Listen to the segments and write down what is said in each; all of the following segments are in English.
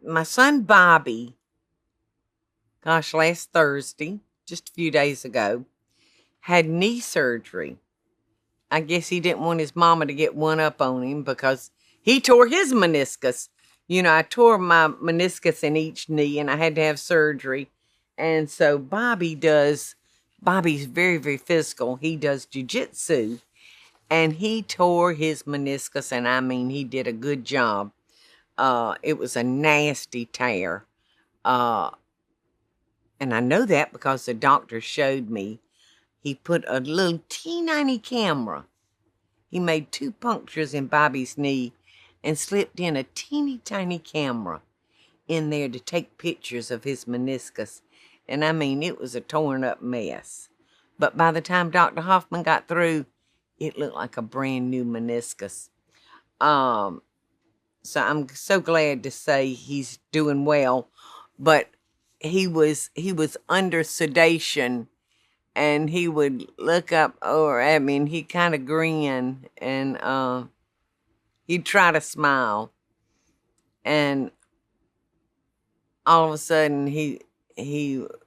my son Bobby, gosh, last Thursday, just a few days ago, had knee surgery. I guess he didn't want his mama to get one up on him because he tore his meniscus. You know, I tore my meniscus in each knee and I had to have surgery. And so Bobby's very, very physical. He does jujitsu and he tore his meniscus. And I mean, he did a good job. It was a nasty tear. And I know that because the doctor showed me. He put a little teeny camera. He made 2 punctures in Bobby's knee and slipped in a teeny tiny camera in there to take pictures of his meniscus. And I mean, it was a torn up mess. But by the time Dr. Hoffman got through, it looked like a brand new meniscus. So I'm so glad to say he's doing well. But he was under sedation. And he would look up over at me and he'd kind of grin and he'd try to smile. And all of a sudden he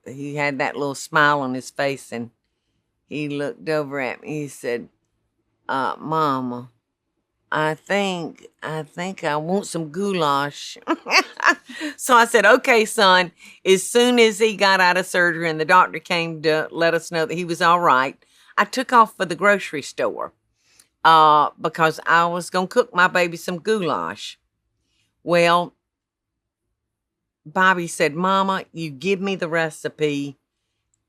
had that little smile on his face and he looked over at me. He said, Mama, I think I want some goulash. So I said, okay, son. As soon as he got out of surgery and the doctor came to let us know that he was all right, I took off for the grocery store because I was going to cook my baby some goulash. Well, Bobby said, Mama, you give me the recipe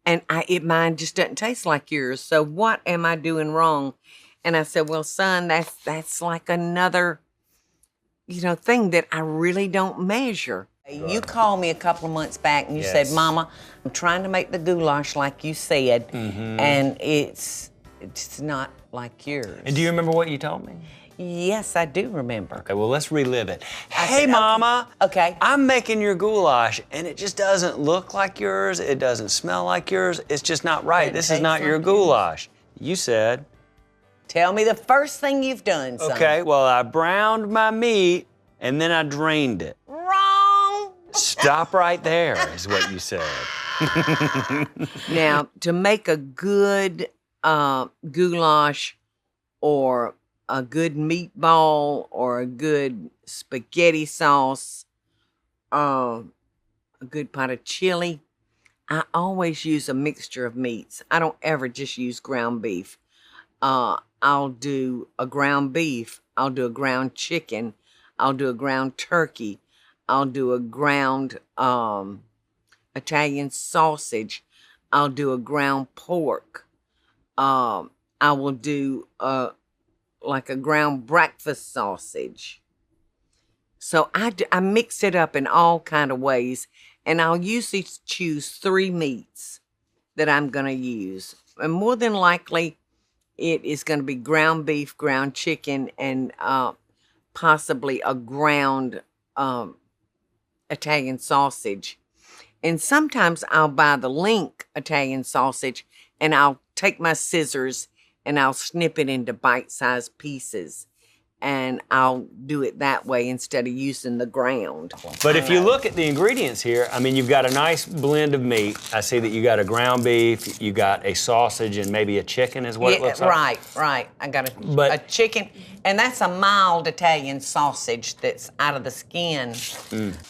and mine just doesn't taste like yours. So what am I doing wrong? And I said, well, son, that's like another, thing that I really don't measure. You called me a couple of months back and you said, Mama, I'm trying to make the goulash like you said, and it's not like yours. And do you remember what you told me? Yes, I do remember. Okay, well, let's relive it. Hey, Mama. Okay. I'm making your goulash, and it just doesn't look like yours. It doesn't smell like yours. It's just not right. This is not your goulash. You said. Tell me the first thing you've done, son. Okay, well, I browned my meat, and then I drained it. Wrong. Stop right there, is what you said. Now, to make a good goulash or a good meatball or a good spaghetti sauce, a good pot of chili, I always use a mixture of meats. I don't ever just use ground beef. I'll do a ground beef. I'll do a ground chicken. I'll do a ground turkey. I'll do a ground Italian sausage. I'll do a ground pork. I will do like a ground breakfast sausage. So I mix it up in all kind of ways, and I'll usually choose 3 meats that I'm going to use. And more than likely, it is going to be ground beef, ground chicken, and possibly a ground Italian sausage. And sometimes I'll buy the link Italian sausage, and I'll take my scissors and I'll snip it into bite-sized pieces. And I'll do it that way instead of using the ground. But if you look at the ingredients here, I mean, you've got a nice blend of meat. I see that you got a ground beef, you got a sausage, and maybe a chicken is what it looks like. Right. I got a chicken, and that's a mild Italian sausage that's out of the skin.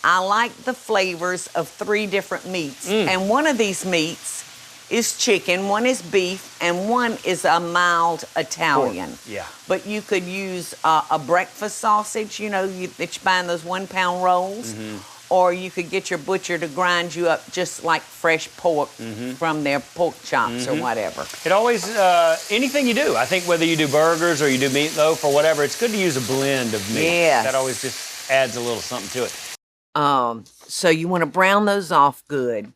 I like the flavors of 3 different meats, and one of these meats is chicken, one is beef, and one is a mild Italian. Pork. Yeah. But you could use a breakfast sausage, that you buy in those 1-pound rolls, or you could get your butcher to grind you up just like fresh pork from their pork chops or whatever. It always, anything you do, I think whether you do burgers or you do meatloaf or whatever, it's good to use a blend of meat. Yes. That always just adds a little something to it. So you want to brown those off good,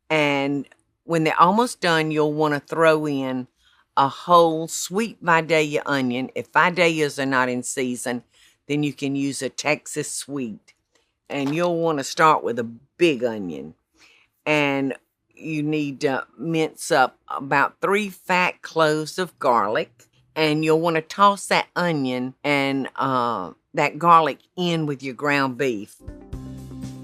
and when they're almost done, you'll want to throw in a whole sweet Vidalia onion. If Vidalias are not in season, then you can use a Texas sweet. And you'll want to start with a big onion. And you need to mince up about 3 fat cloves of garlic. And you'll want to toss that onion and that garlic in with your ground beef.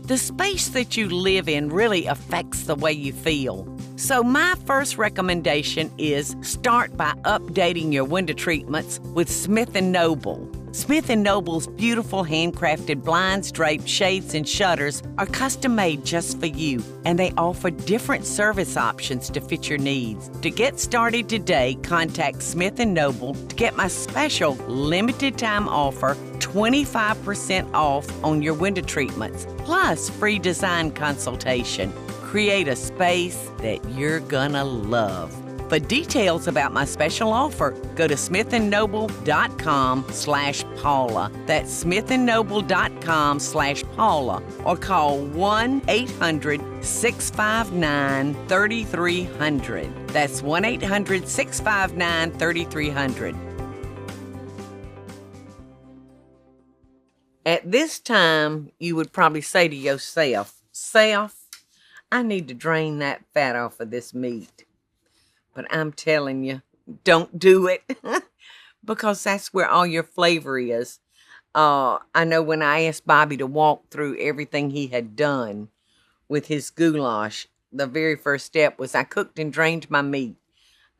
The space that you live in really affects the way you feel. So my first recommendation is start by updating your window treatments with Smith & Noble. Smith & Noble's beautiful handcrafted blinds, drapes, shades, and shutters are custom made just for you, and they offer different service options to fit your needs. To get started today, contact Smith & Noble to get my special limited time offer, 25% off on your window treatments, plus free design consultation. Create a space that you're gonna love. For details about my special offer, go to smithandnoble.com/Paula. That's smithandnoble.com/Paula, or call 1-800-659-3300. That's 1-800-659-3300. At this time, you would probably say to yourself, "Self, I need to drain that fat off of this meat." But I'm telling you, don't do it because that's where all your flavor is. I know when I asked Bobby to walk through everything he had done with his goulash, the very first step was I cooked and drained my meat.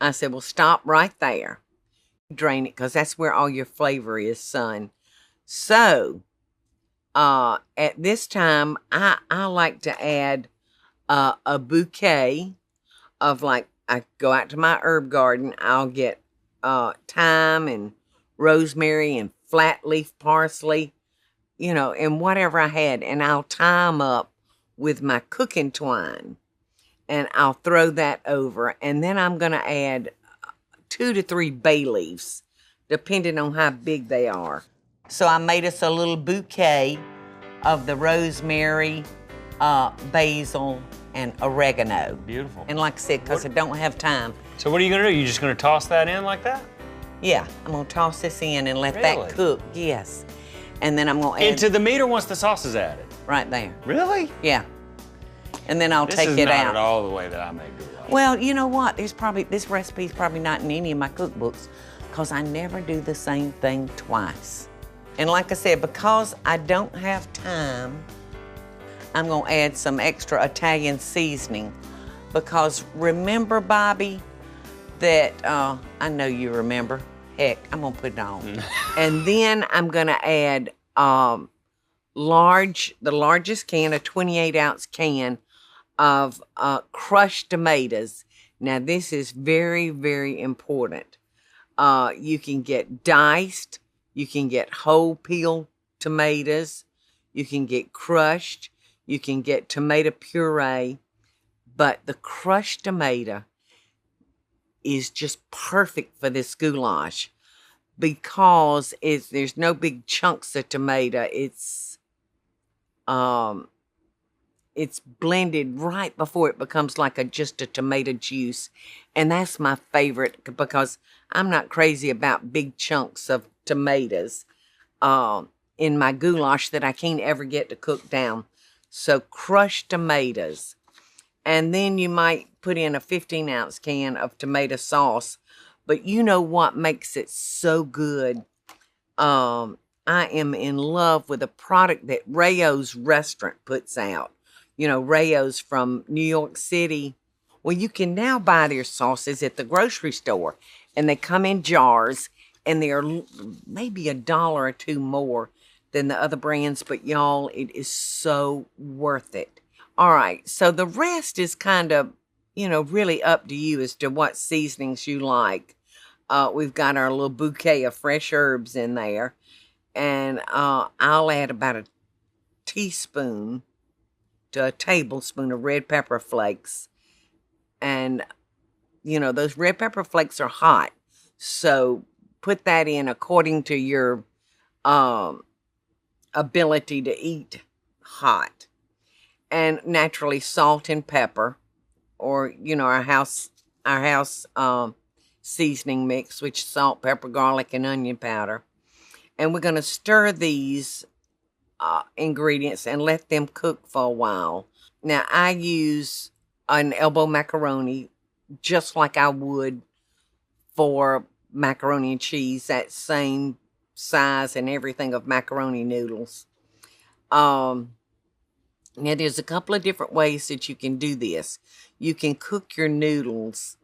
I said, well, stop right there. Drain it because that's where all your flavor is, son. So at this time, I like to add a bouquet of, like, I go out to my herb garden, I'll get thyme and rosemary and flat leaf parsley, you know, and whatever I had, and I'll tie them up with my cooking twine, and I'll throw that over, and then I'm going to add 2 to 3 bay leaves, depending on how big they are. So I made us a little bouquet of the rosemary, basil, and oregano. Beautiful. And like I said, because I don't have time. So what are you gonna do? You just gonna toss that in like that? Yeah, I'm gonna toss this in and let Really? that cook, yes. And then I'm gonna add Into the meat or once the sauce is added? right there, Really? yeah. And then I'll This take is it not out. at all the way that I make goulash. Well, you know what? This recipe's probably not in any of my cookbooks because I never do the same thing twice. And like I said, because I don't have time, I'm gonna add some extra Italian seasoning because remember, Bobby, that, I know you remember. Heck, I'm gonna put it on. And then I'm gonna add the largest can, a 28-ounce can of crushed tomatoes. Now this is very, very important. You can get diced, you can get whole peeled tomatoes, you can get crushed, you can get tomato puree, but the crushed tomato is just perfect for this goulash because there's no big chunks of tomato. It's blended right before it becomes like just a tomato juice, and that's my favorite because I'm not crazy about big chunks of tomatoes in my goulash that I can't ever get to cook down. So crushed tomatoes. And then you might put in a 15-ounce can of tomato sauce. But you know what makes it so good? I am in love with a product that Rayo's restaurant puts out. You know, Rayo's from New York City. Well, you can now buy their sauces at the grocery store. And they come in jars. And they're maybe $1 or $2 more than the other brands, but y'all, it is so worth it. All right, so the rest is kind of, you know, really up to you as to what seasonings you like. We've got our little bouquet of fresh herbs in there, and I'll add about a teaspoon to a tablespoon of red pepper flakes. And, you know, those red pepper flakes are hot, so put that in according to your ability to eat hot. And naturally salt and pepper, or, you know, our house seasoning mix, which is salt, pepper, garlic, and onion powder. And we're going to stir these ingredients and let them cook for a while. Now, I use an elbow macaroni just like I would for macaroni and cheese, that same size and everything of macaroni noodles. Now, there's a couple of different ways that you can do this. You can cook your noodles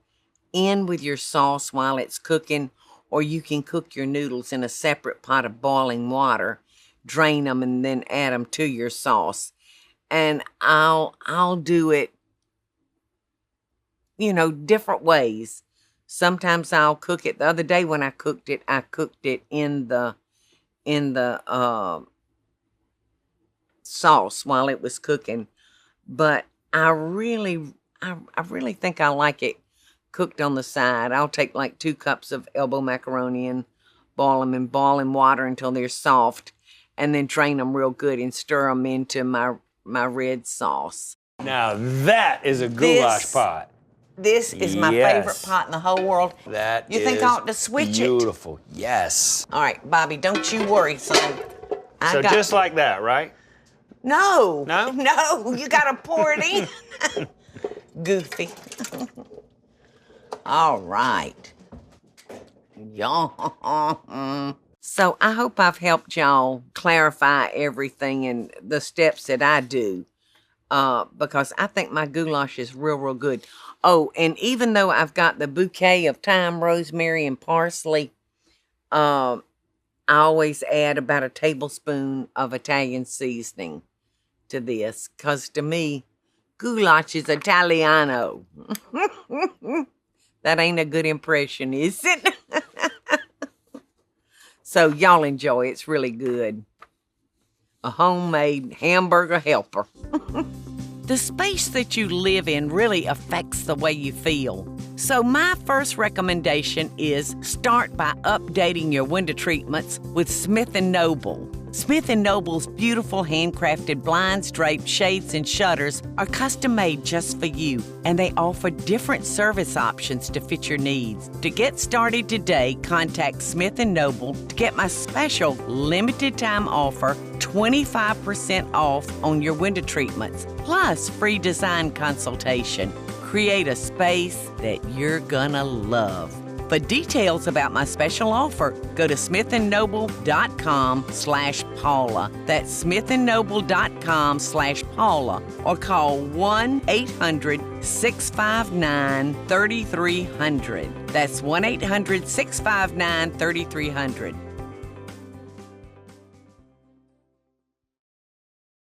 in with your sauce while it's cooking, or you can cook your noodles in a separate pot of boiling water, drain them, and then add them to your sauce. And I'll do it, you know, different ways. Sometimes I'll cook it. The other day when I cooked it in the sauce while it was cooking. But I really think I like it cooked on the side. I'll take like 2 cups of elbow macaroni and boil them in boiling water until they're soft, and then drain them real good and stir them into my red sauce. Now that is a goulash pot. This is my favorite pot in the whole world. That you think I ought to switch it? Beautiful. Yes. All right, Bobby, don't you worry, son. So just like that, right? No. No? No, you got to pour it in. Goofy. All right. Y'all. So I hope I've helped y'all clarify everything and the steps that I do, because I think my goulash is real, real good. Oh, and even though I've got the bouquet of thyme, rosemary, and parsley, I always add about a tablespoon of Italian seasoning to this, because to me, goulash is Italiano. That ain't a good impression, is it? So y'all enjoy. It's really good. A homemade hamburger helper. The space that you live in really affects the way you feel. So my first recommendation is start by updating your window treatments with Smith & Noble. Smith & Noble's beautiful handcrafted blinds, drapes, shades, and shutters are custom made just for you, and they offer different service options to fit your needs. To get started today, contact Smith & Noble to get my special limited time offer, 25% off on your window treatments, plus free design consultation. Create a space that you're gonna love. For details about my special offer, go to smithandnoble.com/Paula. That's smithandnoble.com/Paula, or call 1-800-659-3300. That's 1-800-659-3300.